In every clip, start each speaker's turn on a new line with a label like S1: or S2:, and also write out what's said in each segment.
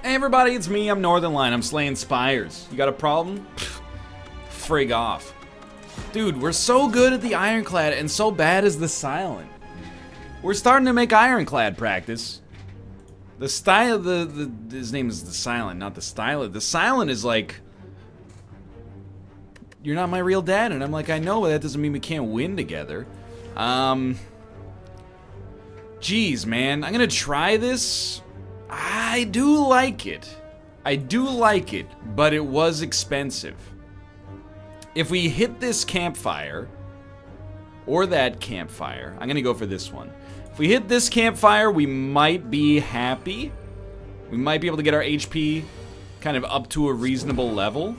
S1: Hey everybody, it's me, I'm Northernlion, I'm slaying spires. You got a problem? Frig off. Dude, we're so good at the ironclad and so bad as the silent. We're starting to make ironclad practice. The style, his name is the silent, not the stylet. The silent is like, you're not my real dad, and I'm like, I know, but that doesn't mean we can't win together. Geez, man, I'm gonna try this. I do like it. I do like it, but it was expensive. If we hit this campfire, or that campfire, I'm gonna go for this one. If we hit this campfire, we might be happy. We might be able to get our HP kind of up to a reasonable level.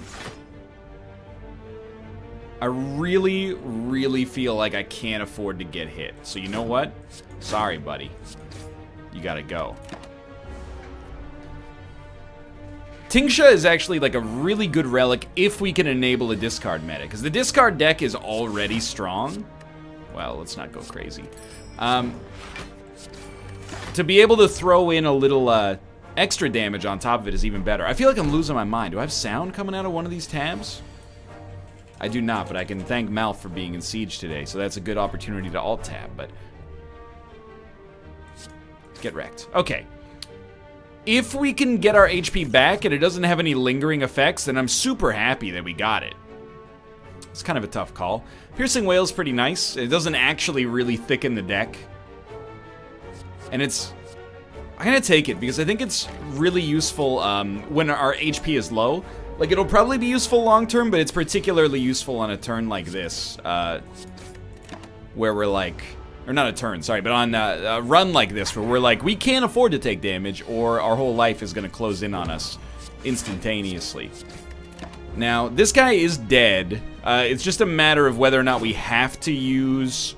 S1: I really, really feel like I can't afford to get hit. So you know what? Sorry, buddy. You gotta go. Tingsha is actually like a really good relic if we can enable a discard meta, because the discard deck is already strong. Well, let's not go crazy. To be able to throw in a little extra damage on top of it is even better. I feel like I'm losing my mind. Do I have sound coming out of one of these tabs? I do not, but I can thank Mal for being in Siege today, so that's a good opportunity to alt-tab, but... Get wrecked. Okay. If we can get our HP back and it doesn't have any lingering effects, then I'm super happy that we got it. It's kind of a tough call. Piercing Wail's pretty nice. It doesn't actually really thicken the deck. And it's... I'm gonna take it because I think it's really useful when our HP is low. Like, it'll probably be useful long term, but it's particularly useful on a turn like this, where we're like, or not a turn, sorry, but on a run like this, where we're like, we can't afford to take damage, or our whole life is gonna close in on us instantaneously. Now, this guy is dead. It's just a matter of whether or not we have to use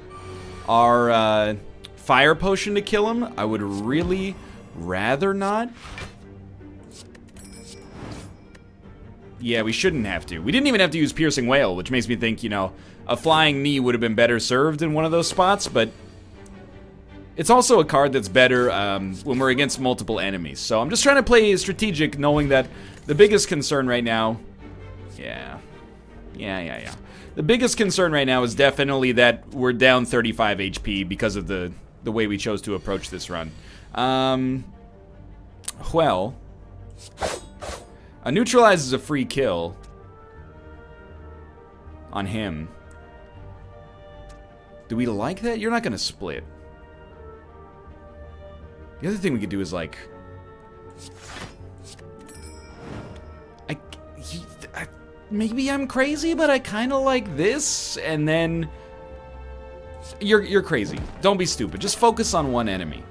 S1: our fire potion to kill him. I would really rather not. Yeah, we shouldn't have to. We didn't even have to use Piercing Wail, which makes me think, you know, a Flying Knee would have been better served in one of those spots, but it's also a card that's better when we're against multiple enemies. So I'm just trying to play strategic, knowing that the biggest concern right now... Yeah. The biggest concern right now is definitely that we're down 35 HP because of the way we chose to approach this run. Well... A neutralize is a free kill on him. Do we like that? You're not gonna split. The other thing we could do is like... maybe I'm crazy, but I kind of like this, and then... You're crazy. Don't be stupid. Just focus on one enemy.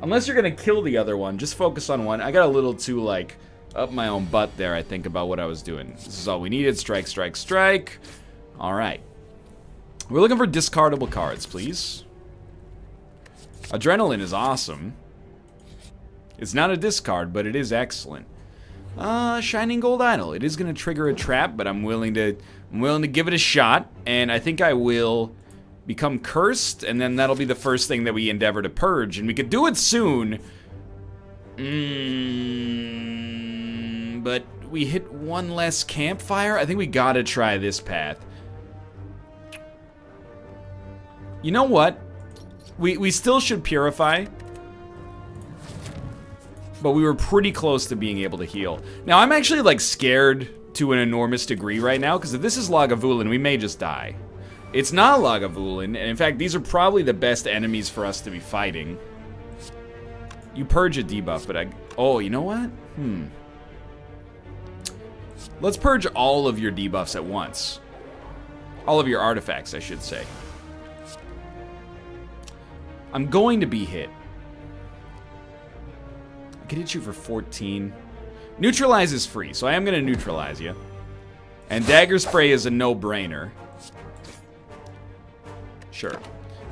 S1: Unless you're gonna kill the other one, just focus on one. I got a little too, like... up my own butt there, I think, about what I was doing. This is all we needed. Strike, strike, strike. Alright. We're looking for discardable cards, please. Adrenaline is awesome. It's not a discard, but it is excellent. Shining Gold Idol. It is going to trigger a trap, but I'm willing to give it a shot. And I think I will become cursed, and then that'll be the first thing that we endeavor to purge. And we could do it soon. But we hit one less campfire. I think we gotta try this path. You know what? We still should purify. But we were pretty close to being able to heal. Now, I'm actually, like, scared to an enormous degree right now, because if this is Lagavulin, we may just die. It's not Lagavulin, and in fact, these are probably the best enemies for us to be fighting. You purge a debuff, but oh, you know what? Let's purge all of your debuffs at once. All of your artifacts, I should say. I'm going to be hit. I could hit you for 14. Neutralize is free, so I am going to neutralize you. And Dagger Spray is a no-brainer. Sure.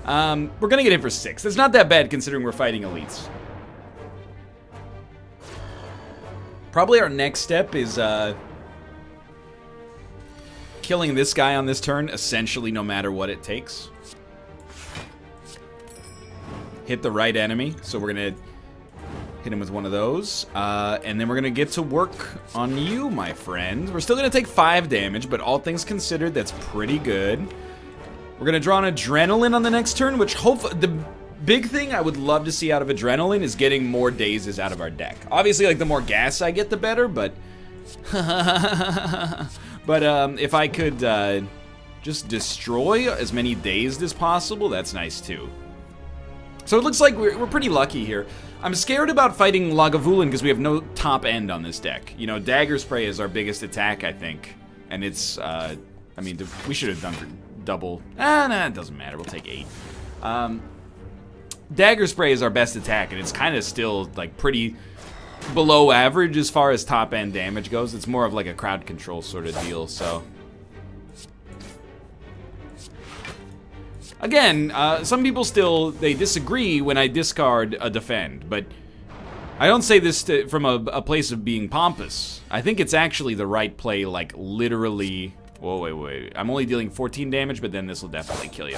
S1: We're going to get hit for 6. That's not that bad considering we're fighting elites. Probably our next step is killing this guy on this turn, essentially no matter what it takes. Hit the right enemy, so we're gonna Hit him with one of those. And then we're going to get to work on you, my friend. We're still going to take 5 damage, but all things considered, that's pretty good. We're going to draw an Adrenaline on the next turn, which hopefully... The big thing I would love to see out of Adrenaline is getting more dazes out of our deck. Obviously, like, the more gas I get, the better, but... but if I could just destroy as many dazed as possible, that's nice, too. So it looks like we're pretty lucky here. I'm scared about fighting Lagavulin because we have no top end on this deck. You know, Dagger Spray is our biggest attack, I think. And it's, I mean, we should have done double. Nah, it doesn't matter. We'll take 8. Dagger Spray is our best attack, and it's kind of still, like, pretty below average as far as top end damage goes. It's more of like a crowd control sort of deal, so... Again, some people still, they disagree when I discard a defend, but I don't say this from a place of being pompous. I think it's actually the right play, like, literally... Whoa, wait. I'm only dealing 14 damage, but then this will definitely kill you.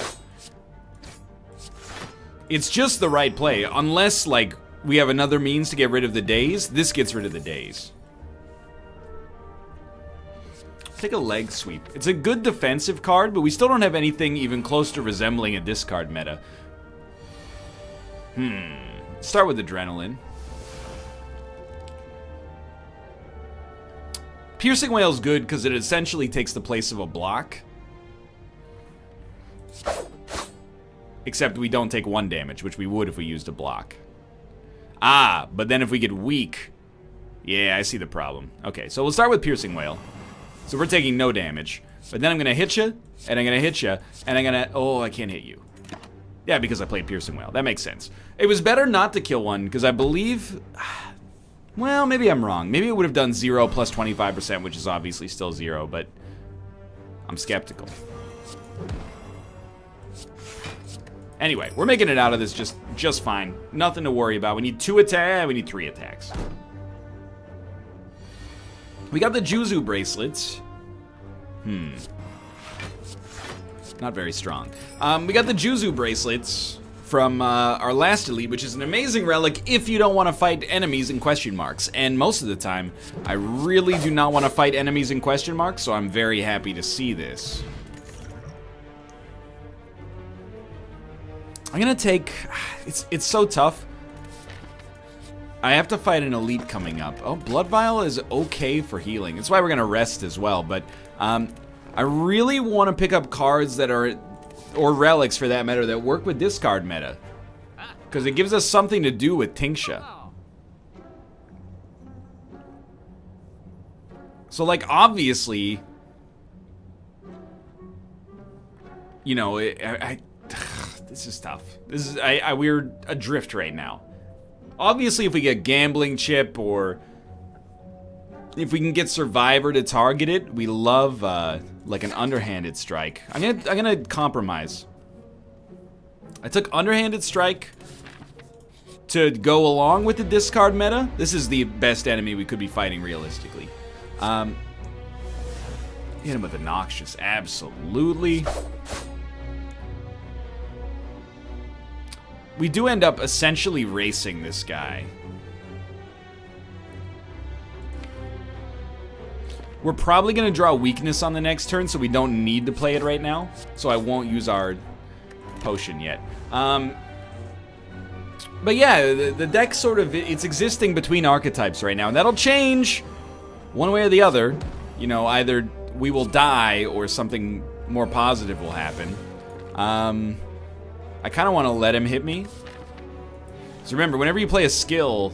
S1: It's just the right play, unless, like, we have another means to get rid of the daze. This gets rid of the daze. Take a leg sweep. It's a good defensive card, but we still don't have anything even close to resembling a discard meta. Start with Adrenaline. Piercing Wail's good because it essentially takes the place of a block. Except we don't take 1 damage, which we would if we used a block. Ah, but then if we get weak... Yeah, I see the problem. Okay, so we'll start with Piercing Wail. So we're taking no damage. But then I'm going to hit you, and I'm going to hit you, and I'm going to... Oh, I can't hit you. Yeah, because I played Piercing Wail. That makes sense. It was better not to kill one, because I believe... Well, maybe I'm wrong. Maybe it would have done 0 plus 25%, which is obviously still 0, but... I'm skeptical. Anyway, we're making it out of this just fine. Nothing to worry about. We need 2 attacks. We need 3 attacks. We got the Juzu bracelets. Not very strong. We got the Juzu bracelets from our last elite, which is an amazing relic if you don't want to fight enemies in question marks. And most of the time, I really do not want to fight enemies in question marks, so I'm very happy to see this. I'm gonna take... It's so tough. I have to fight an elite coming up. Oh, Blood Vial is okay for healing. That's why we're gonna rest as well, but I really want to pick up cards that are... Or relics, for that matter, that work with discard meta. Because it gives us something to do with Tingsha. So, like, obviously... You know, this is tough. This is... we're adrift right now. Obviously, if we get Gambling Chip, or... If we can get Survivor to target it, we love, like, an Underhanded Strike. I'm gonna compromise. I took Underhanded Strike to go along with the discard meta. This is the best enemy we could be fighting, realistically. Hit him with a Noxious, absolutely. We do end up essentially racing this guy. We're probably going to draw Weakness on the next turn, so we don't need to play it right now. So I won't use our potion yet. But yeah, the deck sort of, it's existing between archetypes right now. And that'll change one way or the other. You know, either we will die or something more positive will happen. I kind of want to let him hit me. So remember, whenever you play a skill...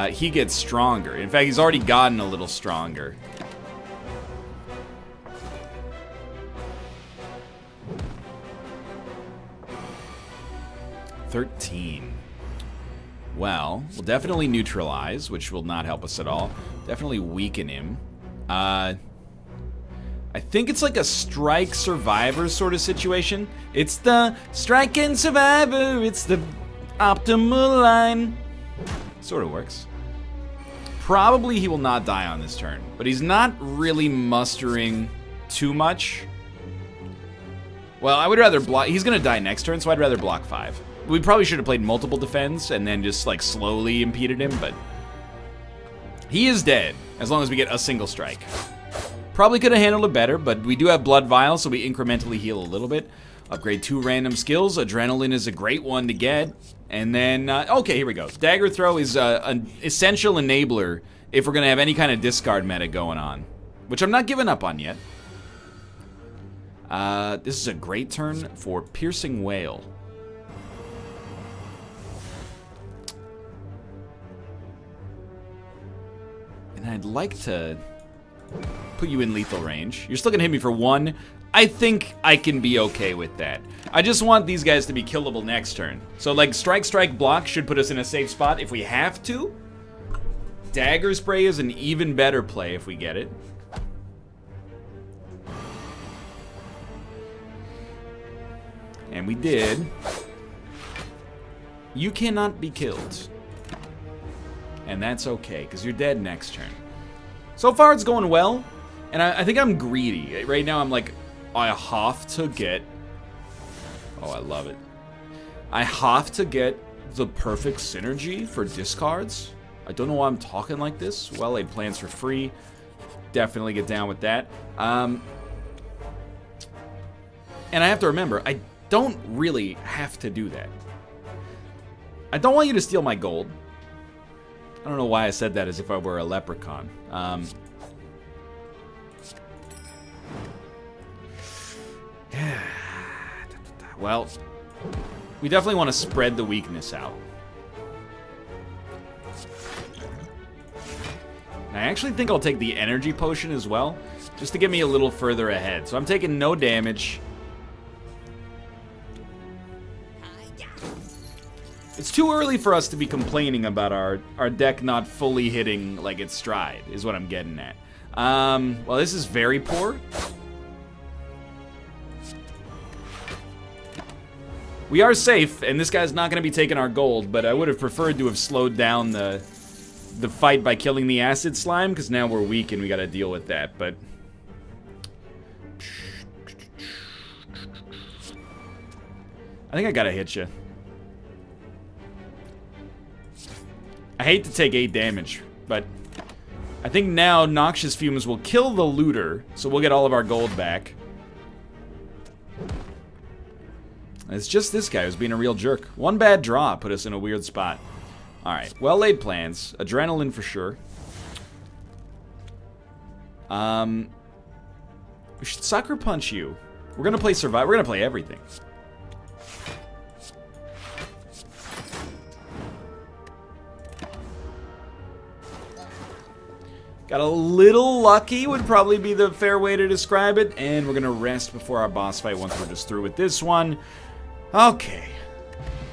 S1: he gets stronger. In fact, he's already gotten a little stronger. $13. Well, we'll definitely neutralize, which will not help us at all. Definitely weaken him. I think it's like a strike survivor sort of situation. It's the strike and survivor. It's the optimal line. Sort of works. Probably he will not die on this turn, but he's not really mustering too much. Well, I would rather block. He's going to die next turn, so I'd rather block 5. We probably should have played multiple defense and then just like slowly impeded him, but he is dead as long as we get a single strike. Probably could have handled it better, but we do have Blood Vial, so we incrementally heal a little bit. Upgrade 2 random skills. Adrenaline is a great one to get. And then, okay, here we go. Dagger Throw is an essential enabler if we're going to have any kind of discard meta going on, which I'm not giving up on yet. This is a great turn for Piercing Wail. And I'd like to put you in lethal range. You're still gonna hit me for 1. I think I can be okay with that. I just want these guys to be killable next turn. So like strike, strike, block should put us in a safe spot if we have to. Dagger Spray is an even better play if we get it. And we did. You cannot be killed. And that's okay, because you're dead next turn. So far, it's going well. And I think I'm greedy. Right now, I'm like, I have to get... Oh, I love it. I have to get the perfect synergy for discards. I don't know why I'm talking like this. Well-laid plans for free. Definitely get down with that. And I have to remember, I don't really have to do that. I don't want you to steal my gold. I don't know why I said that as if I were a leprechaun. Well, we definitely want to spread the weakness out. And I actually think I'll take the energy potion as well, just to get me a little further ahead. So I'm taking no damage. It's too early for us to be complaining about our deck not fully hitting like its stride, is what I'm getting at. Well, this is very poor. We are safe, and this guy's not going to be taking our gold, but I would have preferred to have slowed down the fight by killing the acid slime, because now we're weak and we got to deal with that, but... I think I got to hit you. I hate to take 8 damage, but I think now Noxious Fumes will kill the looter, so we'll get all of our gold back. It's just this guy who's being a real jerk. One bad draw put us in a weird spot. Alright, well-laid plans. Adrenaline for sure. We should Sucker Punch you. We're gonna play Survive. We're gonna play everything. Got a little lucky would probably be the fair way to describe it. And we're gonna rest before our boss fight once we're just through with this one. Okay.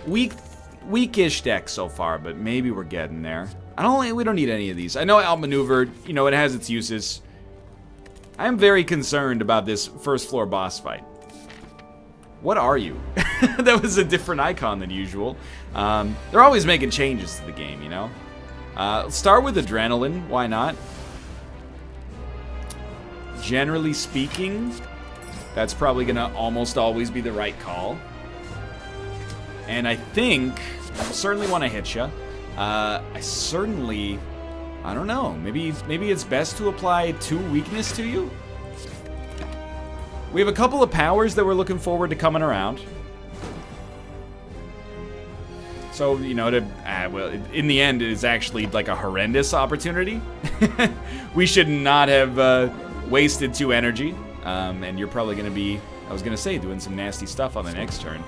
S1: Weakish deck so far, but maybe we're getting there. We don't need any of these. I know outmaneuvered, you know, it has its uses. I am very concerned about this first floor boss fight. What are you? That was a different icon than usual. They're always making changes to the game, you know? Let's start with Adrenaline, why not? Generally speaking, that's probably gonna almost always be the right call. And I think I certainly want to hit you. I don't know. Maybe it's best to apply 2 weakness to you. We have a couple of powers that we're looking forward to coming around. So, you know, well, in the end, it is actually like a horrendous opportunity. We should not have wasted 2 energy. And you're probably going to be, I was going to say, doing some nasty stuff on the next turn.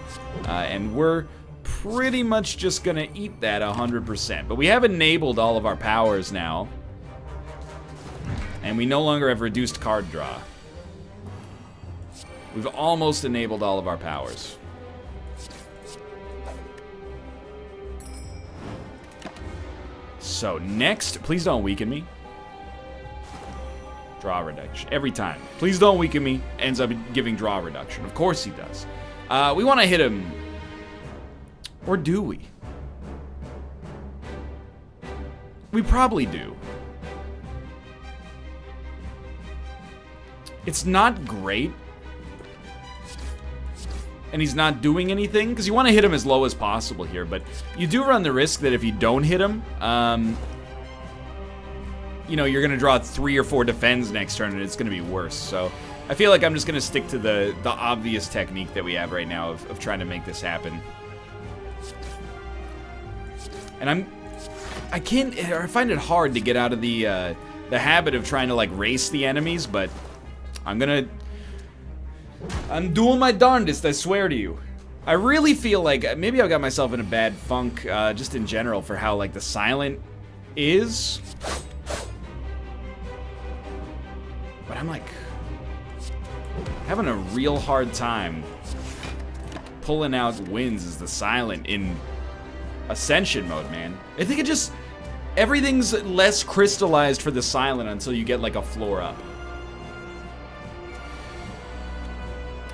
S1: And we're pretty much just going to eat that 100%. But we have enabled all of our powers now. And we no longer have reduced card draw. We've almost enabled all of our powers. So next, please don't weaken me. Draw reduction. Every time. Please don't weaken me. Ends up giving draw reduction. Of course he does. We want to hit him. Or do we? We probably do. It's not great. and he's not doing anything, because you want to hit him as low as possible here, but you do run the risk that if you don't hit him, you know, you're going to draw 3 or 4 defends next turn, and it's going to be worse. So I feel like I'm just going to stick to the obvious technique that we have right now of trying to make this happen. And I find it hard to get out of the habit of trying to, like, race the enemies, but I'm doing my darndest, I swear to you. I really feel like maybe I got myself in a bad funk, just in general, for how, like, the silent is. But I'm, like, having a real hard time pulling out wins as the silent in Ascension mode, man. I think everything's less crystallized for the silent until you get, like, a floor up.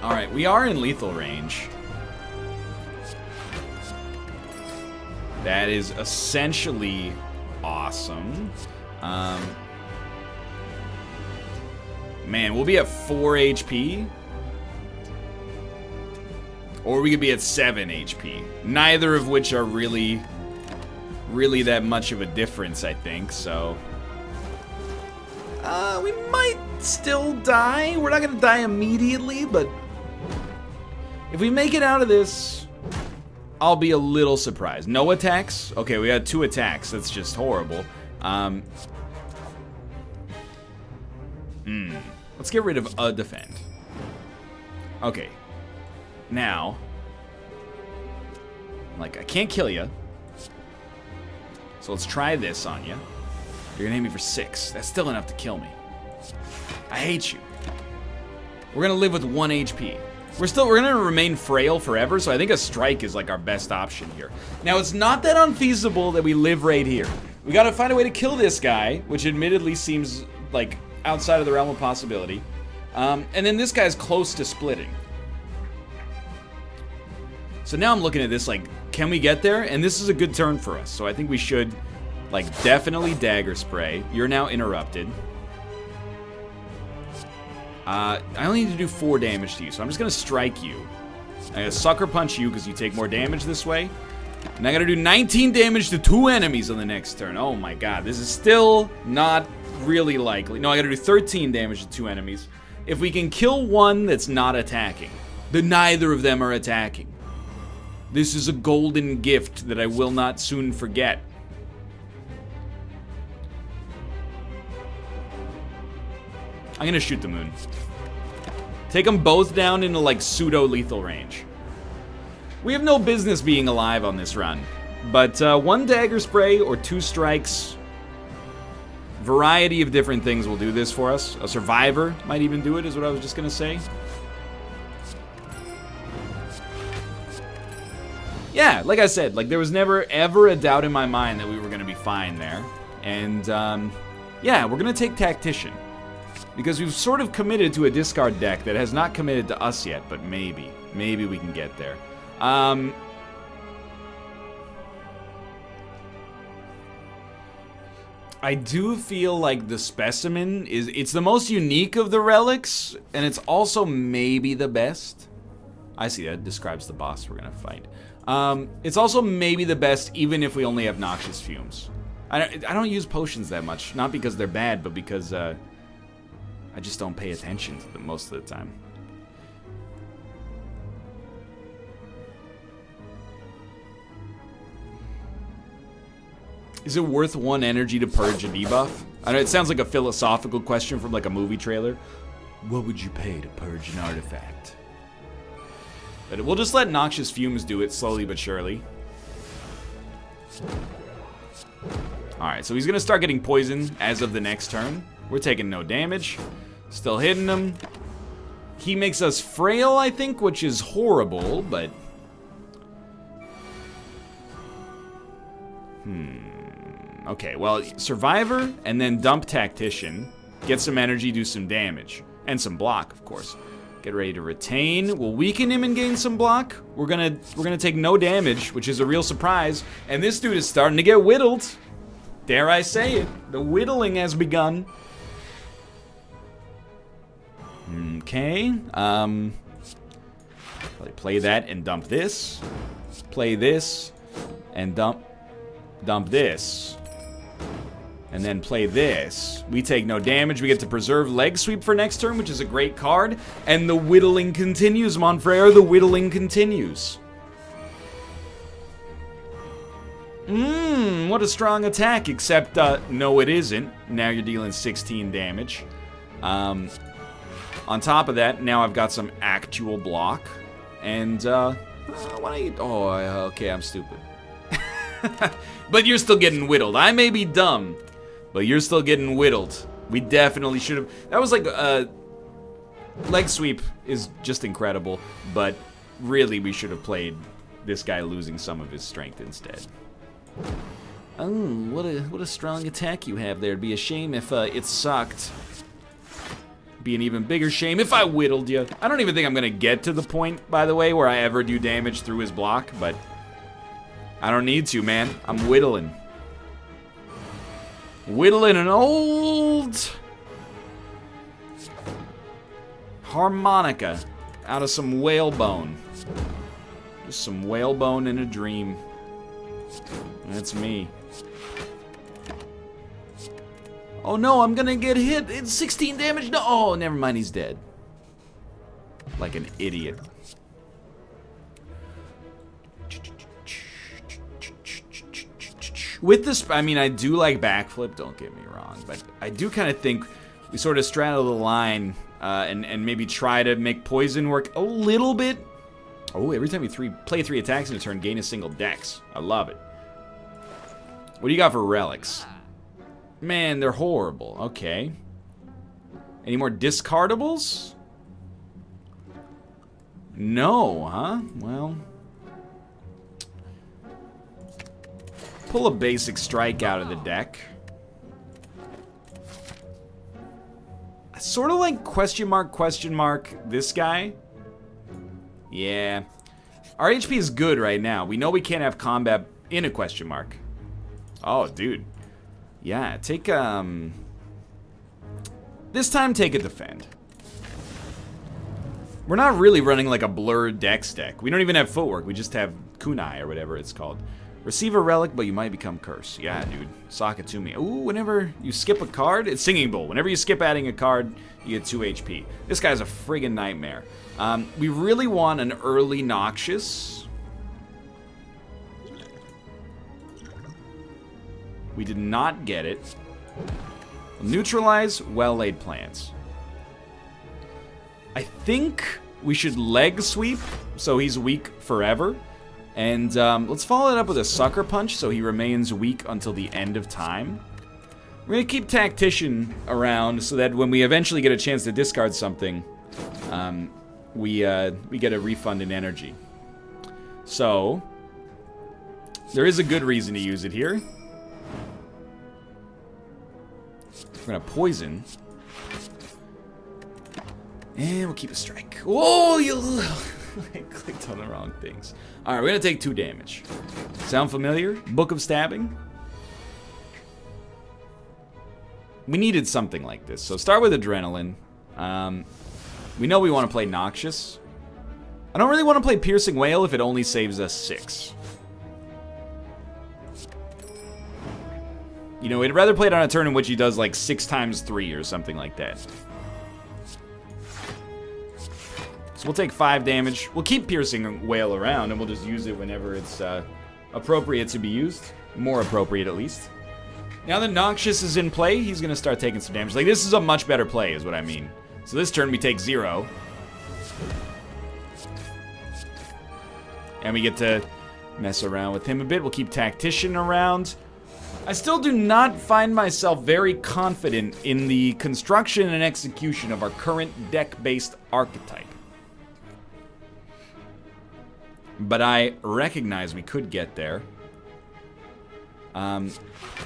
S1: Alright, we are in lethal range. That is essentially awesome. Man, we'll be at 4 HP. Or we could be at 7 HP. Neither of which are really that much of a difference, I think, so... we might still die. We're not gonna die immediately, but... if we make it out of this, I'll be a little surprised. No attacks? Okay, we had 2 attacks. That's just horrible. Let's get rid of a defend. Okay. Now, like, I can't kill you. So let's try this on you. You're gonna hit me for 6. That's still enough to kill me. I hate you. We're gonna live with 1 HP. We're gonna remain frail forever, so I think a strike is like our best option here. Now, it's not that unfeasible that we live right here. We gotta find a way to kill this guy, which admittedly seems like outside of the realm of possibility. And then this guy's close to splitting. So now I'm looking at this like, can we get there? And this is a good turn for us, so I think we should, like, definitely dagger spray. You're now interrupted. I only need to do 4 damage to you, so I'm just gonna strike you. I'm gonna sucker punch you because you take more damage this way. And I gotta do 19 damage to 2 enemies on the next turn. Oh my god, this is still not really likely. No, I gotta do 13 damage to 2 enemies. If we can kill one that's not attacking, then neither of them are attacking. This is a golden gift that I will not soon forget. I'm gonna shoot the moon. Take them both down into, like, pseudo-lethal range. We have no business being alive on this run. But 1 dagger spray or 2 strikes, variety of different things will do this for us. A survivor might even do it, is what I was just gonna say. Yeah, like I said, like, there was never ever a doubt in my mind that we were gonna be fine there. And yeah, we're gonna take Tactician. Because we've sort of committed to a discard deck that has not committed to us yet, but maybe we can get there. I do feel like the Specimen it's the most unique of the relics, and it's also maybe the best. I see that describes the boss we're gonna fight. It's also maybe the best, even if we only have Noxious Fumes. I don't use potions that much, not because they're bad, but because I just don't pay attention to them most of the time. Is it worth 1 energy to purge a debuff? I know it sounds like a philosophical question from, like, a movie trailer. What would you pay to purge an artifact? But we'll just let Noxious Fumes do it slowly but surely. Alright, so he's gonna start getting poisoned as of the next turn. We're taking no damage. Still hitting him. He makes us frail, I think, which is horrible, but... Okay, well, Survivor, and then dump Tactician. Get some energy, do some damage. And some block, of course. Get ready to retain. We'll weaken him and gain some block. We're gonna take no damage, which is a real surprise. And this dude is starting to get whittled. Dare I say it. The whittling has begun. Okay, Play that and dump this. Play this and dump this. And then play this. We take no damage. We get to preserve leg sweep for next turn, which is a great card. And the whittling continues, Monfrere. The whittling continues. What a strong attack, except, no it isn't. Now you're dealing 16 damage. On top of that, now I've got some actual block. And, okay, I'm stupid. But you're still getting whittled. I may be dumb, but you're still getting whittled. We definitely should have. That was like, leg sweep is just incredible, but really we should have played this guy losing some of his strength instead. Oh, what a strong attack you have there. It'd be a shame if it sucked. Be an even bigger shame if I whittled you. I don't even think I'm gonna get to the point, by the way, where I ever do damage through his block, but I don't need to, man. I'm whittling. Whittling an old harmonica out of some whalebone. Just some whalebone in a dream. That's me. Oh no, I'm gonna get hit. It's 16 damage. No, oh, never mind, he's dead. Like an idiot. With this, I mean, I do like backflip, don't get me wrong, but I do kind of think we sort of straddle the line and maybe try to make poison work a little bit. Oh, every time you play 3 attacks in a turn, gain a single dex. I love it. What do you got for relics? Man, they're horrible. Okay. Any more discardables? No, huh? Well. Pull a basic strike out of the deck. Sort of like question mark, this guy. Yeah. Our HP is good right now. We know we can't have combat in a question mark. Oh, dude. Yeah, take, this time take a defend. We're not really running like a blurred dex deck. We don't even have footwork. We just have kunai or whatever it's called. Receive a relic, but you might become cursed. Yeah, dude. Sock it to me. Ooh, whenever you skip a card, it's Singing Bowl. Whenever you skip adding a card, you get 2 HP. This guy's a friggin' nightmare. We really want an early Noxious. We did not get it. Neutralize well-laid plans. I think we should leg sweep, so he's weak forever. And let's follow it up with a Sucker Punch, so he remains weak until the end of time. We're gonna keep Tactician around, so that when we eventually get a chance to discard something, we get a refund in energy. So, there is a good reason to use it here. We're gonna poison. And we'll keep a strike. Whoa, you I clicked on the wrong things. Alright, we're gonna take 2 damage. Sound familiar? Book of Stabbing? We needed something like this. So start with Adrenaline. We know we want to play Noxious. I don't really want to play Piercing Wail if it only saves us 6. You know, we'd rather play it on a turn in which he does like 6 times 3 or something like that. So we'll take 5 damage. We'll keep Piercing Wail around, and we'll just use it whenever it's appropriate to be used. More appropriate, at least. Now that Noxious is in play, he's going to start taking some damage. Like, this is a much better play, is what I mean. So this turn, we take 0. And we get to mess around with him a bit. We'll keep Tactician around. I still do not find myself very confident in the construction and execution of our current deck-based archetype. But I recognize we could get there. I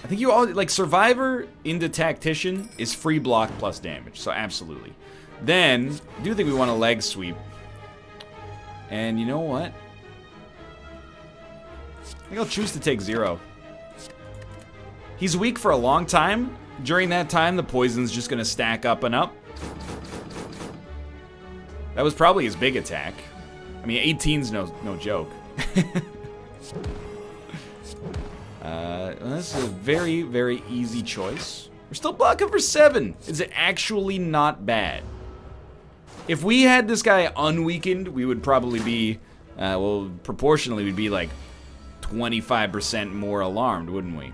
S1: think you all, like, Survivor into Tactician is free block plus damage, so absolutely. Then, I do think we want a leg sweep. And you know what? I think I'll choose to take 0. He's weak for a long time. During that time, the poison's just gonna stack up and up. That was probably his big attack. I mean, 18's no joke. This is a very, very easy choice. We're still blocking for 7. It's actually not bad. If we had this guy unweakened, we would probably be, well, proportionally, we'd be like 25% more alarmed, wouldn't we?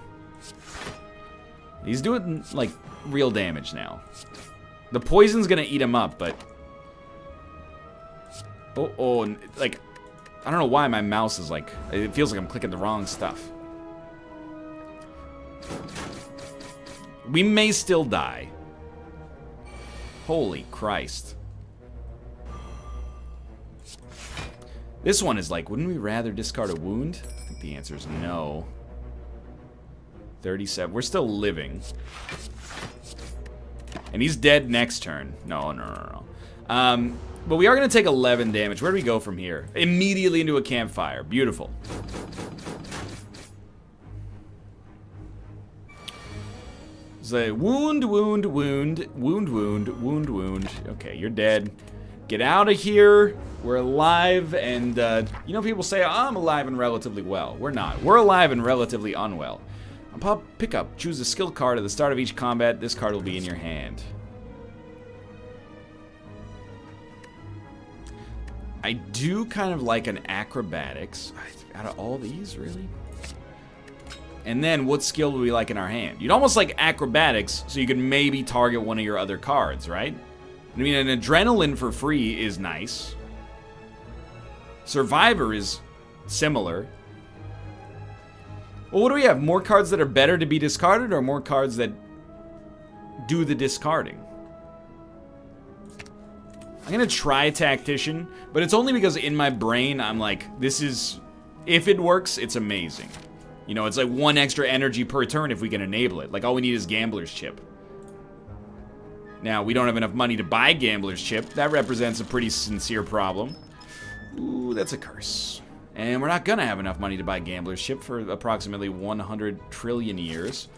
S1: He's doing, like, real damage now. The poison's gonna eat him up, but... Oh, like, I don't know why my mouse is like, it feels like I'm clicking the wrong stuff. We may still die. Holy Christ. This one is like, wouldn't we rather discard a wound? I think the answer is no. 37. We're still living. And he's dead next turn. No. But we are going to take 11 damage. Where do we go from here? Immediately into a campfire. Beautiful. So, wound. Okay, you're dead. Get out of here. We're alive, and, you know, people say, I'm alive and relatively well. We're not. We're alive and relatively unwell. Pop pickup. Choose a skill card at the start of each combat. This card will be in your hand. I do kind of like an acrobatics. Out of all these, really? And then, what skill do we like in our hand? You'd almost like acrobatics, so you could maybe target one of your other cards, right? I mean, an adrenaline for free is nice. Survivor is similar. Well, what do we have? More cards that are better to be discarded, or more cards that do the discarding? I'm gonna try Tactician, but it's only because in my brain, I'm like, this is... If it works, it's amazing. You know, it's like 1 extra energy per turn if we can enable it. Like, all we need is Gambler's Chip. Now, we don't have enough money to buy Gambler's Chip. That represents a pretty sincere problem. Ooh, that's a curse. And we're not gonna have enough money to buy Gambler's Chip for approximately 100 trillion years.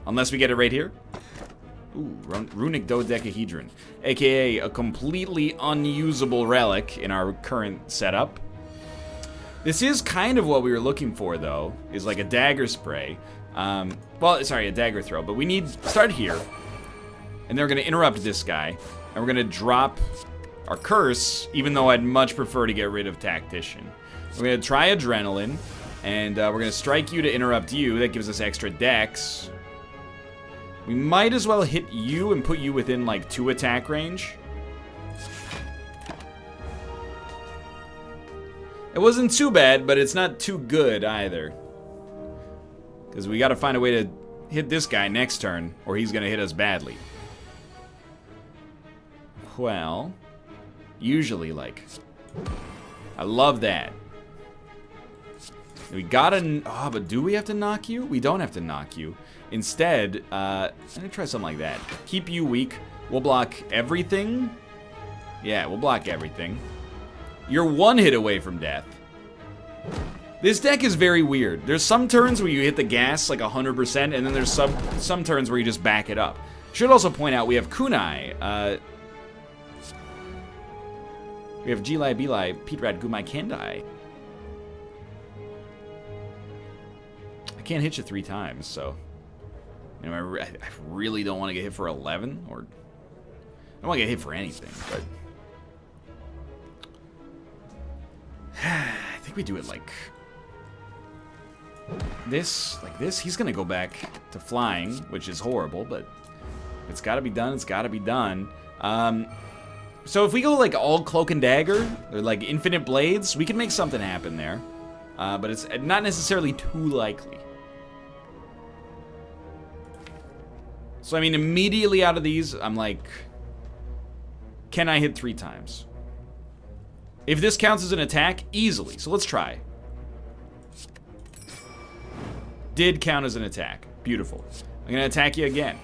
S1: Unless we get it right here. Ooh, Runic Dodecahedron. AKA a completely unusable relic in our current setup. This is kind of what we were looking for, though, is like a dagger spray. Well, sorry, a dagger throw, but we need start here. And they're gonna interrupt this guy. And we're gonna drop our curse, even though I'd much prefer to get rid of Tactician. We're gonna try Adrenaline, and we're gonna strike you to interrupt you. That gives us extra dex. We might as well hit you and put you within, like, 2 attack range. It wasn't too bad, but it's not too good either. Because we gotta find a way to hit this guy next turn, or he's gonna hit us badly. Well, usually, like, I love that. We gotta, oh, but do we have to knock you? We don't have to knock you. Instead, I'm gonna try something like that. Keep you weak. We'll block everything. Yeah, we'll block everything. You're 1 hit away from death. This deck is very weird. There's some turns where you hit the gas like 100%, and then there's some turns where you just back it up. Should also point out we have Kunai. We have Gilai, Bilai, Petrad, Gumai, Kendai. I can't hit you 3 times, so... You know, I really don't want to get hit for 11, or... I don't want to get hit for anything, but... I think we do it like... this, like this. He's gonna go back to flying, which is horrible, but... It's gotta be done, it's gotta be done. So if we go like all Cloak and Dagger, or like Infinite Blades, we can make something happen there. But it's not necessarily too likely. So, I mean, immediately out of these, I'm like, can I hit 3 times? If this counts as an attack, easily. So let's try. Did count as an attack. Beautiful. I'm going to attack you again.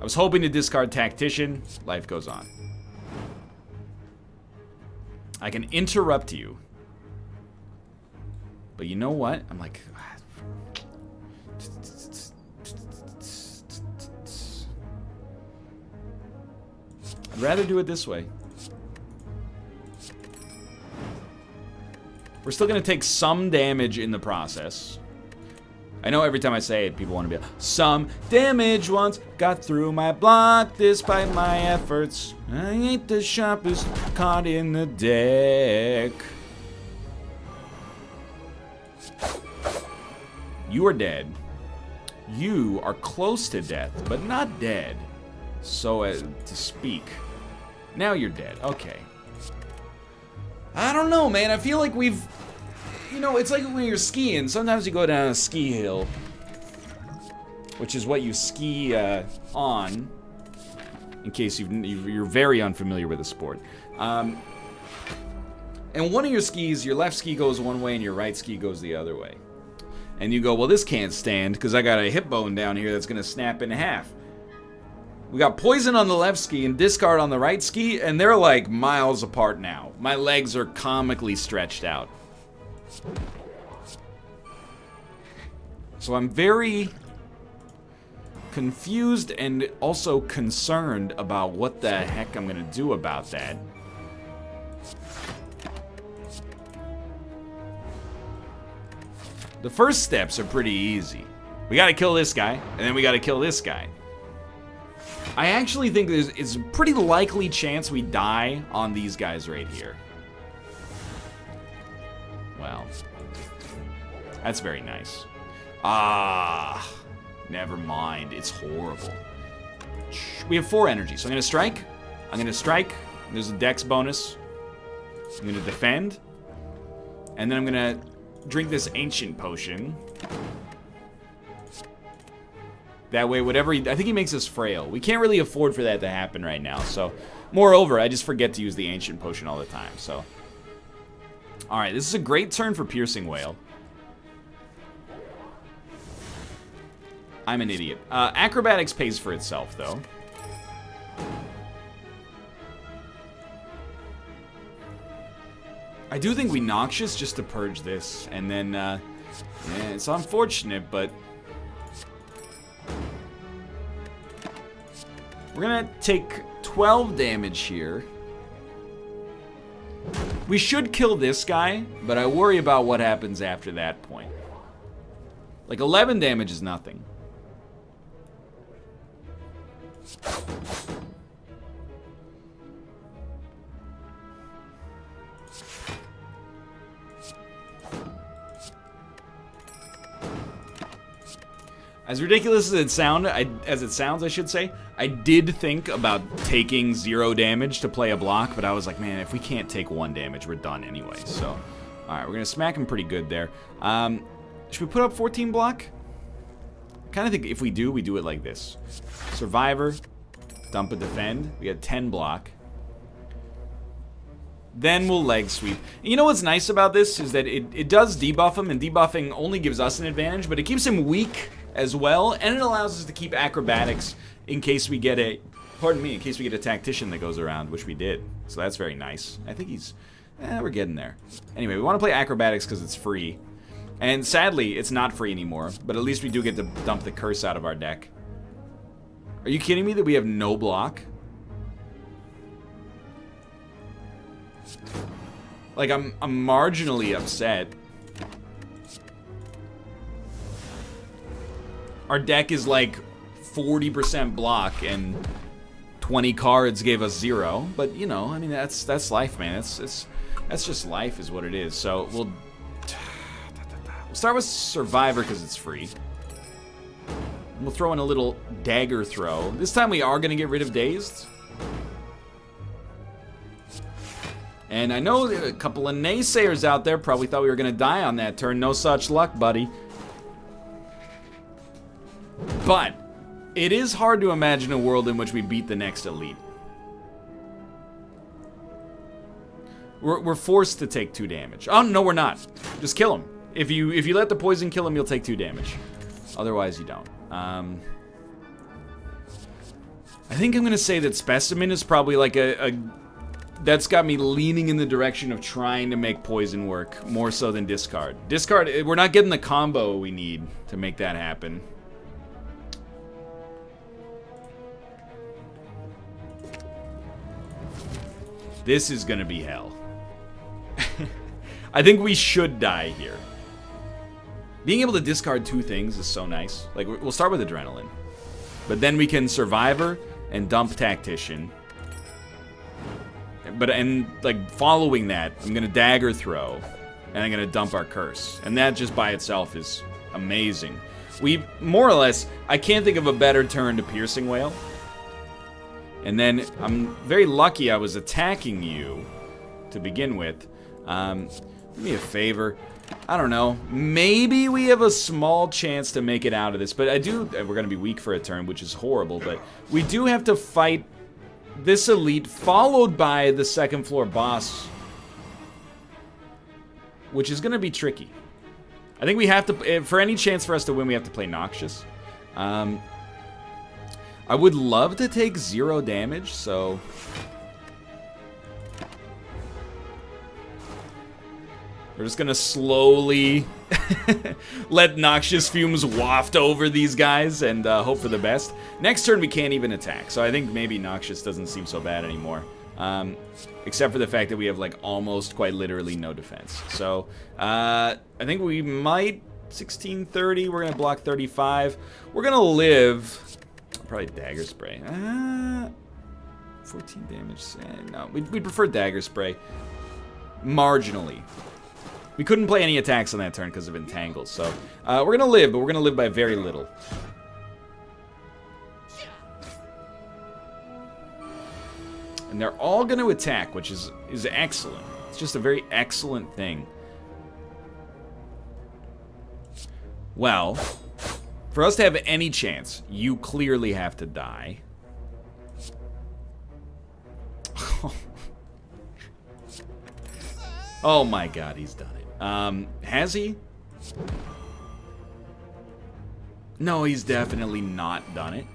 S1: I was hoping to discard Tactician. Life goes on. I can interrupt you. But you know what? I'm like... I'd rather do it this way. We're still going to take some damage in the process. I know every time I say it, people want to be like, some damage once got through my block despite my efforts. I ain't the sharpest card in the deck. You are dead. You are close to death, but not dead, so as to speak. Now you're dead. Okay. I don't know, man. I feel like we've... You know, it's like when you're skiing. Sometimes you go down a ski hill, which is what you ski on, in case you're very unfamiliar with the sport. And one of your skis, your left ski goes one way and your right ski goes the other way. And you go, well, this can't stand because I got a hip bone down here that's going to snap in half. We got poison on the left ski and discard on the right ski, and they're like miles apart now. My legs are comically stretched out. So I'm very confused and also concerned about what the heck I'm gonna do about that. The first steps are pretty easy. We gotta kill this guy, and then we gotta kill this guy. I actually think it's a pretty likely chance we die on these guys right here. Well, that's very nice. Ah, never mind. It's horrible. We have 4 energy, so I'm gonna strike. I'm gonna strike. There's a dex bonus. I'm gonna defend. And then I'm gonna drink this ancient potion. That way, whatever I think he makes us frail. We can't really afford for that to happen right now. So, moreover, I just forget to use the ancient potion all the time. So, all right, this is a great turn for Piercing Wail. I'm an idiot. Acrobatics pays for itself, though. I do think we Noxious just to purge this, and then, yeah, it's unfortunate, but we're gonna take 12 damage here. We should kill this guy, but I worry about what happens after that point. Like, 11 damage is nothing. As ridiculous as it sounds, I should say, I did think about taking 0 damage to play a block, but I was like, man, if we can't take 1 damage, we're done anyway. So, all right, we're gonna smack him pretty good there. Should we put up 14 block? I kind of think if we do, we do it like this: Survivor, dump a defend. We got 10 block. Then we'll leg sweep. And you know what's nice about this is that it does debuff him, and debuffing only gives us an advantage, but it keeps him weak as well, and it allows us to keep acrobatics in case we get a, pardon me, in case we get a tactician that goes around, which we did. So that's very nice. I think he's, we're getting there. Anyway, we want to play acrobatics because it's free. And sadly, it's not free anymore, but at least we do get to dump the curse out of our deck. Are you kidding me that we have no block? Like, I'm marginally upset. Our deck is like 40% block and 20 cards gave us 0. But, you know, I mean, that's life, man. That's just life is what it is. So we'll start with Survivor because it's free. We'll throw in a little dagger throw. This time we are going to get rid of Dazed. And I know a couple of naysayers out there probably thought we were going to die on that turn. No such luck, buddy. But it is hard to imagine a world in which we beat the next elite. We're forced to take 2 damage. Oh, no, we're not. Just kill him. If you let the poison kill him, you'll take 2 damage. Otherwise, you don't. I think I'm going to say that Specimen is probably like that's got me leaning in the direction of trying to make poison work more so than discard. Discard, we're not getting the combo we need to make that happen. This is gonna be hell. I think we should die here. Being able to discard 2 things is so nice. Like, we'll start with Adrenaline. But then we can Survivor and dump Tactician. And like, following that, I'm going to Dagger Throw. And I'm going to dump our Curse. And that just by itself is amazing. We, more or less, I can't think of a better turn to Piercing Wail. And then, I'm very lucky I was attacking you to begin with. Do me a favor. I don't know. Maybe we have a small chance to make it out of this. But we're going to be weak for a turn, which is horrible. But we do have to fight this elite, followed by the 2nd floor boss. Which is going to be tricky. I think we have to, for any chance for us to win, we have to play Noxious. I would love to take 0 damage, so... We're just gonna slowly let Noxious Fumes waft over these guys and hope for the best. Next turn we can't even attack, so I think maybe Noxious doesn't seem so bad anymore. Except for the fact that we have like almost quite literally no defense. So I think we might 1630, we're gonna block 35. We're gonna live, probably Dagger Spray. 14 damage, no, we'd prefer Dagger Spray. Marginally. We couldn't play any attacks on that turn because of Entangles, so we're gonna live, but we're gonna live by very little. And they're all gonna attack, which is excellent. It's just a very excellent thing. Well, for us to have any chance, you clearly have to die. Oh my god, he's done it. Has he? No, he's definitely not done it.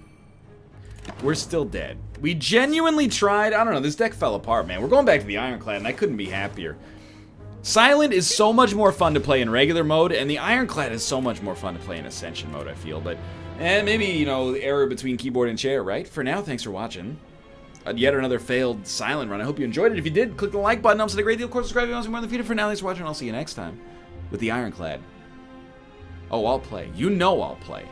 S1: We're still dead. We genuinely tried. I don't know, this deck fell apart, man. We're going back to the Ironclad, and I couldn't be happier. Silent is so much more fun to play in regular mode, and the Ironclad is so much more fun to play in Ascension mode, I feel. But, maybe, you know, the error between keyboard and chair, right? For now, thanks for watching. Yet another failed Silent run. I hope you enjoyed it. If you did, click the like button. Helps it a great deal. Of course, subscribe if you want to see more in the future. For now, thanks for watching. I'll see you next time with the Ironclad. Oh, I'll play. You know I'll play.